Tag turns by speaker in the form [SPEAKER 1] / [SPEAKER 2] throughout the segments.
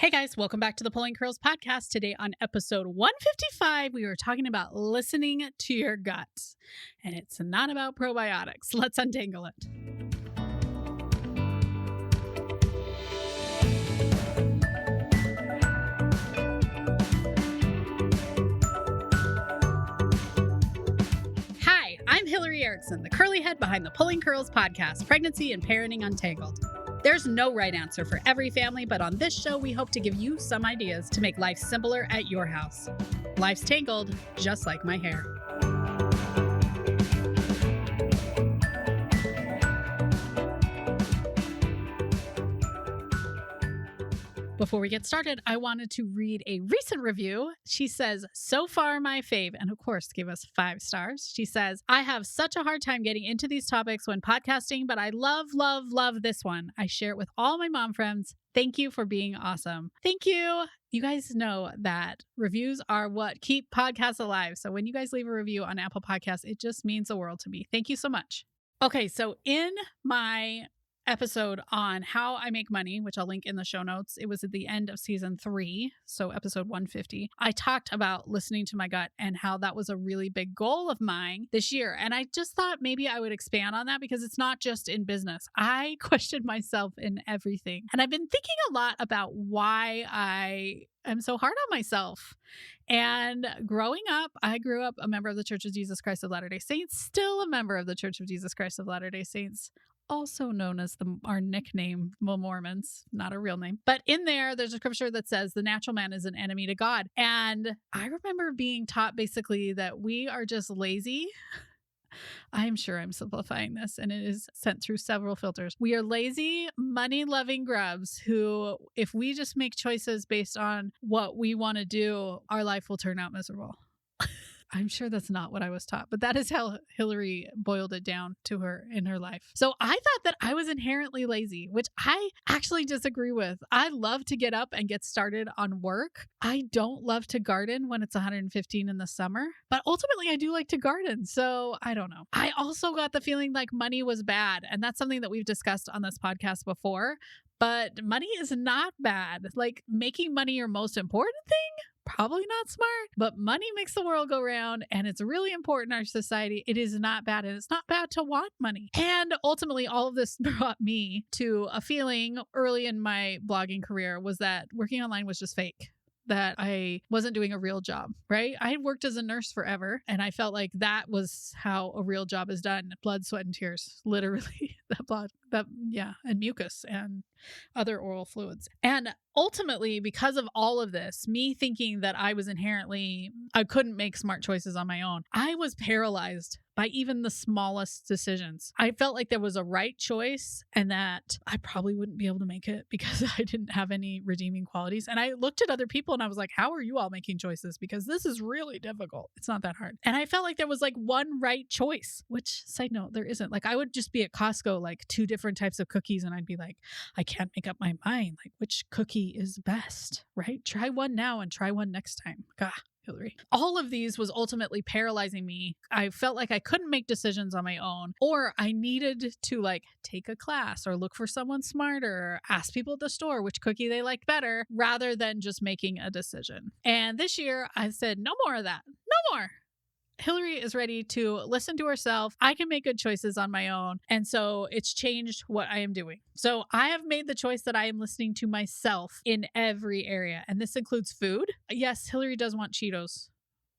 [SPEAKER 1] Hey guys, welcome back to the Pulling Curls podcast. Today on episode 155, we were talking about listening to your gut. And it's not about probiotics. Let's untangle it. Hi, I'm Hillary Erickson, the curly head behind the Pulling Curls podcast, Pregnancy and Parenting Untangled. There's no right answer for every family, but on this show, we hope to give you some ideas to make life simpler at your house. Life's tangled, just like my hair. Before we get started, I wanted to read a recent review. She says, so far my fave, and of course gave us 5 stars. She says, I have such a hard time getting into these topics when podcasting, but I love this one. I share it with all my mom friends. Thank you for being awesome. Thank you. You guys know that reviews are what keep podcasts alive. So when you guys leave a review on Apple Podcasts, it just means the world to me. Thank you so much. Okay, so in my episode on how I make money, which I'll link in the show notes. It was at the end of season 3, so episode 150. I talked about listening to my gut and how that was a really big goal of mine this year. And I just thought maybe I would expand on that because it's not just in business. I questioned myself in everything. And I've been thinking a lot about why I am so hard on myself. And growing up, I grew up a member of the Church of Jesus Christ of Latter-day Saints, still a member of the Church of Jesus Christ of Latter-day Saints, also known as our nickname, the Mormons, not a real name. But in there's a scripture that says the natural man is an enemy to God. And I remember being taught basically that we are just lazy. I'm sure I'm simplifying this, and it is sent through several filters. We are lazy, money-loving grubs who, if we just make choices based on what we want to do, our life will turn out miserable. I'm sure that's not what I was taught, but that is how Hillary boiled it down to her in her life. So I thought that I was inherently lazy, which I actually disagree with. I love to get up and get started on work. I don't love to garden when it's 115 in the summer, but ultimately I do like to garden. So I don't know. I also got the feeling like money was bad. And that's something that we've discussed on this podcast before, but money is not bad. Like making money your most important thing? Probably not smart, but money makes the world go round and it's really important in our society. It is not bad, and it's not bad to want money. And ultimately, all of this brought me to a feeling early in my blogging career was that working online was just fake. That I wasn't doing a real job, right? I had worked as a nurse forever, and I felt like that was how a real job is done. Blood, sweat, and tears, literally. And mucus and other oral fluids. And ultimately, because of all of this, me thinking that I couldn't make smart choices on my own, I was paralyzed by even the smallest decisions. I felt like there was a right choice and that I probably wouldn't be able to make it because I didn't have any redeeming qualities. And I looked at other people and I was like, how are you all making choices? Because this is really difficult. It's not that hard. And I felt like there was like one right choice, which, side note, there isn't. Like I would just be at Costco, like 2 different types of cookies, and I'd be like, I can't make up my mind. Like which cookie is best, right? Try one now and try one next time. Gah. Hillary. All of these was ultimately paralyzing me. I felt like I couldn't make decisions on my own, or I needed to like take a class or look for someone smarter, or ask people at the store which cookie they liked better rather than just making a decision. And this year I said, no more of that. No more. Hillary is ready to listen to herself. I can make good choices on my own. And so it's changed what I am doing. So I have made the choice that I am listening to myself in every area. And this includes food. Yes, Hillary does want Cheetos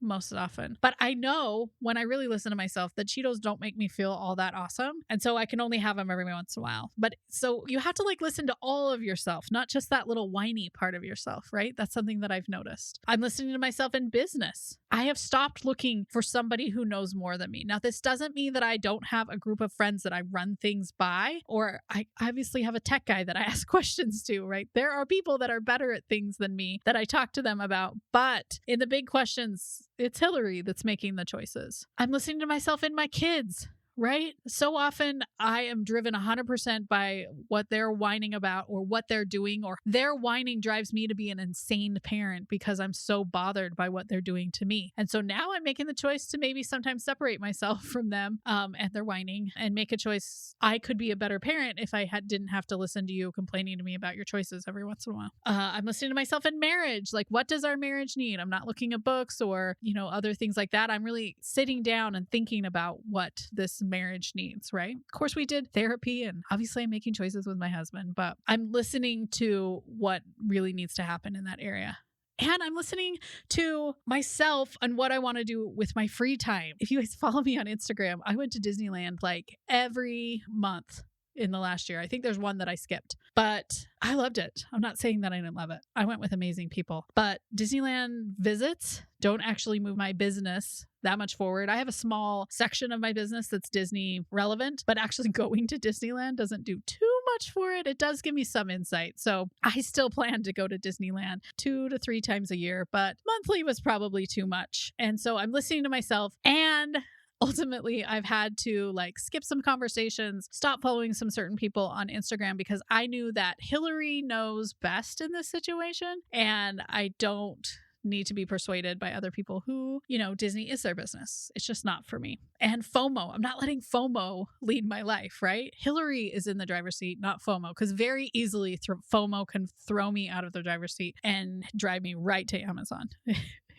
[SPEAKER 1] most often. But I know when I really listen to myself that Cheetos don't make me feel all that awesome. And so I can only have them every once in a while. But so you have to like listen to all of yourself, not just that little whiny part of yourself, right? That's something that I've noticed. I'm listening to myself in business. I have stopped looking for somebody who knows more than me. Now, this doesn't mean that I don't have a group of friends that I run things by, or I obviously have a tech guy that I ask questions to, right? There are people that are better at things than me that I talk to them about. But in the big questions, it's Hillary that's making the choices. I'm listening to myself in my kids, right? So often I am driven 100% by what they're whining about or what they're doing, or their whining drives me to be an insane parent because I'm so bothered by what they're doing to me. And so now I'm making the choice to maybe sometimes separate myself from them and their whining and make a choice. I could be a better parent if I didn't have to listen to you complaining to me about your choices every once in a while. I'm listening to myself in marriage. Like, what does our marriage need? I'm not looking at books or, other things like that. I'm really sitting down and thinking about what this marriage needs, right? Of course, we did therapy, and obviously I'm making choices with my husband, but I'm listening to what really needs to happen in that area. And I'm listening to myself and what I want to do with my free time. If you guys follow me on Instagram, I went to Disneyland like every month in the last year. I think there's one that I skipped, but I loved it. I'm not saying that I didn't love it. I went with amazing people, but Disneyland visits don't actually move my business that much forward. I have a small section of my business that's Disney relevant, but actually going to Disneyland doesn't do too much for it. It does give me some insight. So I still plan to go to Disneyland 2 to 3 times a year, but monthly was probably too much. And so I'm listening to myself, and ultimately, I've had to skip some conversations, stop following some certain people on Instagram because I knew that Hillary knows best in this situation, and I don't need to be persuaded by other people who, Disney is their business. It's just not for me. And FOMO, I'm not letting FOMO lead my life, right? Hillary is in the driver's seat, not FOMO, because very easily FOMO can throw me out of the driver's seat and drive me right to Amazon.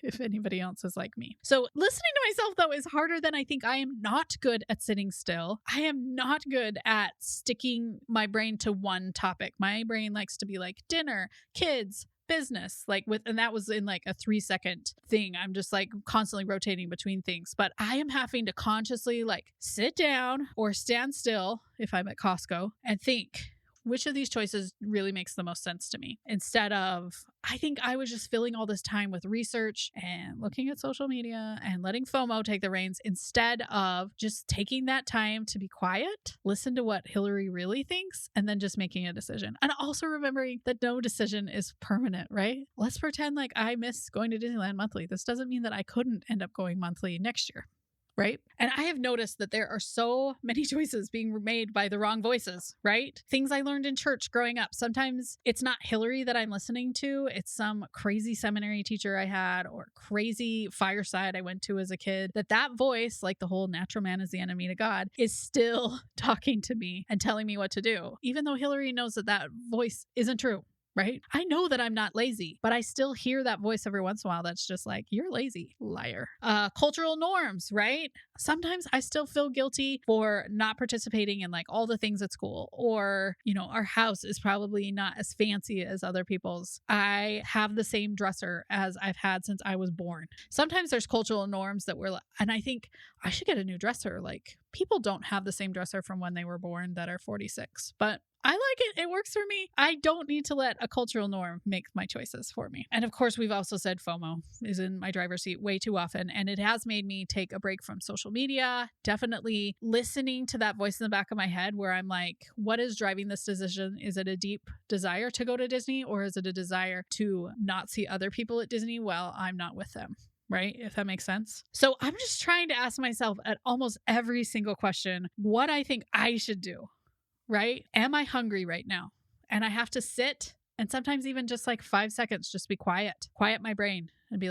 [SPEAKER 1] If anybody else is like me. So listening to myself, though, is harder than I think. I am not good at sitting still. I am not good at sticking my brain to one topic. My brain likes to be like dinner, kids, business, and that was in a 3-second thing. I'm just constantly rotating between things, but I am having to consciously sit down or stand still if I'm at Costco and think, which of these choices really makes the most sense to me? Instead of, I think I was just filling all this time with research and looking at social media and letting FOMO take the reins instead of just taking that time to be quiet, listen to what Hillary really thinks, and then just making a decision. And also remembering that no decision is permanent, right? Let's pretend I miss going to Disneyland monthly. This doesn't mean that I couldn't end up going monthly next year. Right? And I have noticed that there are so many choices being made by the wrong voices, right? Things I learned in church growing up. Sometimes it's not Hillary that I'm listening to. It's some crazy seminary teacher I had or crazy fireside I went to as a kid. That voice, like the whole natural man is the enemy to God, is still talking to me and telling me what to do. Even though Hillary knows that voice isn't true. Right? I know that I'm not lazy, but I still hear that voice every once in a while that's just you're lazy, liar. Cultural norms, right? Sometimes I still feel guilty for not participating in all the things at school, or, our house is probably not as fancy as other people's. I have the same dresser as I've had since I was born. Sometimes there's cultural norms that and I think I should get a new dresser. People don't have the same dresser from when they were born that are 46, but I like it. It works for me. I don't need to let a cultural norm make my choices for me. And of course, we've also said FOMO is in my driver's seat way too often. And it has made me take a break from social media. Definitely listening to that voice in the back of my head where I'm what is driving this decision? Is it a deep desire to go to Disney, or is it a desire to not see other people at Disney while I'm not with them? Right? If that makes sense. So I'm just trying to ask myself at almost every single question, what I think I should do. Right? Am I hungry right now? And I have to sit and sometimes even just 5 seconds, just be quiet my brain and be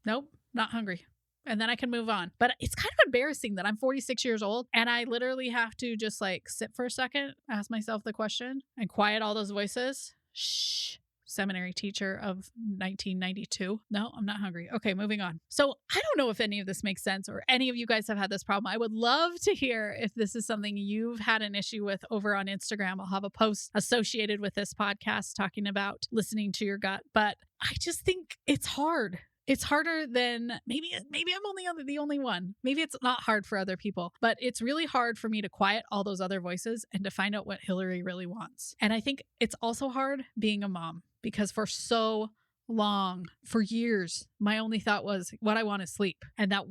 [SPEAKER 1] nope, not hungry. And then I can move on. But it's kind of embarrassing that I'm 46 years old and I literally have to just sit for a second, ask myself the question and quiet all those voices. Shh. Seminary teacher of 1992. No, I'm not hungry. Okay, moving on. So I don't know if any of this makes sense or any of you guys have had this problem. I would love to hear if this is something you've had an issue with over on Instagram. I'll have a post associated with this podcast talking about listening to your gut, but I just think it's hard. It's harder than maybe I'm only the only one. Maybe it's not hard for other people, but it's really hard for me to quiet all those other voices and to find out what Hillary really wants. And I think it's also hard being a mom because for so long, for years, my only thought was what I want is sleep. And that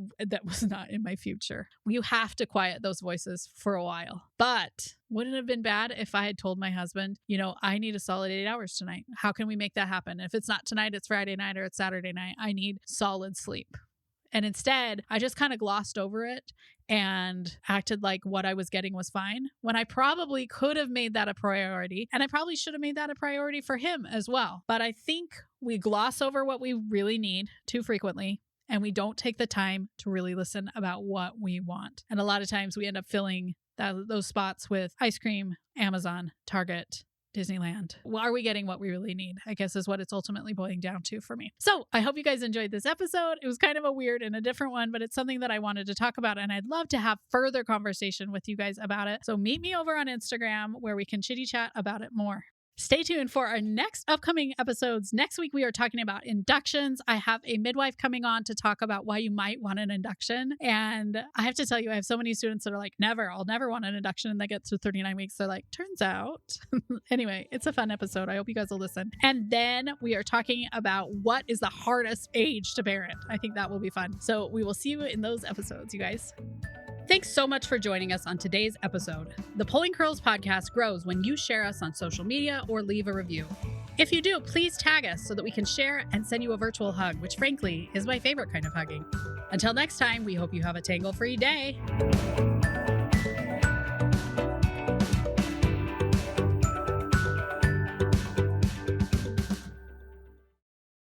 [SPEAKER 1] was not in my future. You have to quiet those voices for a while. But wouldn't it have been bad if I had told my husband, I need a solid 8 hours tonight. How can we make that happen? If it's not tonight, it's Friday night or it's Saturday night. I need solid sleep. And instead, I just kind of glossed over it and acted like what I was getting was fine, when I probably could have made that a priority. And I probably should have made that a priority for him as well. But I think we gloss over what we really need too frequently. And we don't take the time to really listen about what we want. And a lot of times we end up filling those spots with ice cream, Amazon, Target, Disneyland. Well, are we getting what we really need? I guess is what it's ultimately boiling down to for me. So I hope you guys enjoyed this episode. It was kind of a weird and a different one, but it's something that I wanted to talk about. And I'd love to have further conversation with you guys about it. So meet me over on Instagram where we can chitty chat about it more. Stay tuned for our next upcoming episodes. Next week, we are talking about inductions. I have a midwife coming on to talk about why you might want an induction. And I have to tell you, I have so many students that are like, I'll never want an induction. And they get through 39 weeks. They're like, turns out. Anyway, it's a fun episode. I hope you guys will listen. And then we are talking about what is the hardest age to parent. I think that will be fun. So we will see you in those episodes, you guys. Thanks so much for joining us on today's episode. The Pulling Curls podcast grows when you share us on social media or leave a review. If you do, please tag us so that we can share and send you a virtual hug, which frankly is my favorite kind of hugging. Until next time, we hope you have a tangle-free day.